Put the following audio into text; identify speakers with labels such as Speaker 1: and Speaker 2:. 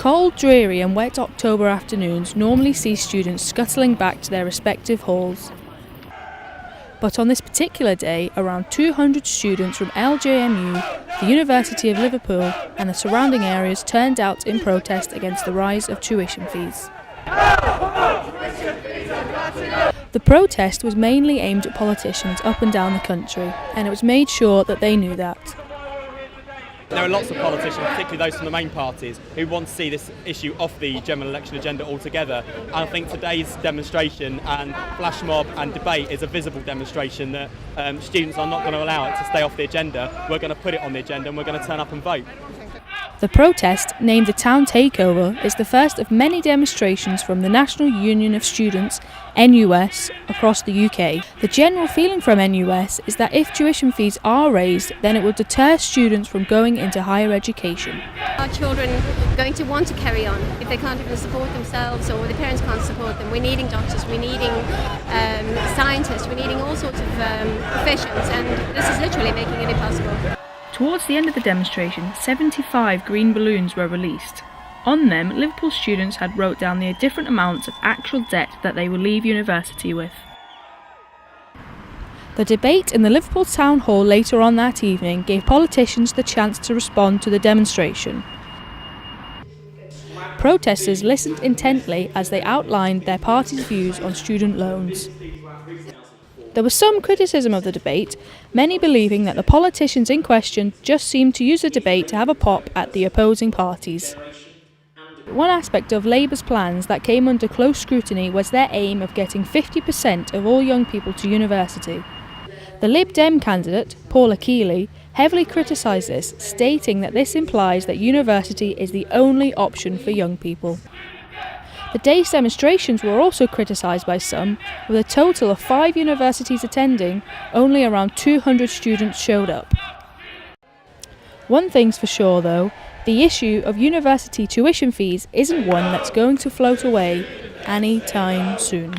Speaker 1: Cold, dreary and wet October afternoons normally see students scuttling back to their respective halls. But on this particular day, around 200 students from LJMU, the University of Liverpool and the surrounding areas turned out in protest against the rise of tuition fees. The protest was mainly aimed at politicians up and down the country, and it was made sure that they knew that.
Speaker 2: There are lots of politicians, particularly those from the main parties, who want to see this issue off the general election agenda altogether. And I think today's demonstration and flash mob and debate is a visible demonstration that students are not going to allow it to stay off the agenda. We're going to put it on the agenda and we're going to turn up and vote.
Speaker 1: The protest, named the Town Takeover, is the first of many demonstrations from the National Union of Students, NUS, across the UK. The general feeling from NUS is that if tuition fees are raised, then it will deter students from going into higher education.
Speaker 3: Are children going to want to carry on if they can't even support themselves or their parents can't support them? We're needing doctors, we're needing scientists, we're needing all sorts of professions, and this is literally making it impossible.
Speaker 1: Towards the end of the demonstration, 75 green balloons were released. On them, Liverpool students had wrote down the different amounts of actual debt that they will leave university with. The debate in the Liverpool Town Hall later on that evening gave politicians the chance to respond to the demonstration. Protesters listened intently as they outlined their party's views on student loans. There was some criticism of the debate, many believing that the politicians in question just seemed to use the debate to have a pop at the opposing parties. One aspect of Labour's plans that came under close scrutiny was their aim of getting 50% of all young people to university. The Lib Dem candidate, Paula Keeley, heavily criticised this, stating that this implies that university is the only option for young people. The day's demonstrations were also criticised by some. With a total of 5 universities attending, only around 200 students showed up. One thing's for sure though, the issue of university tuition fees isn't one that's going to float away any time soon.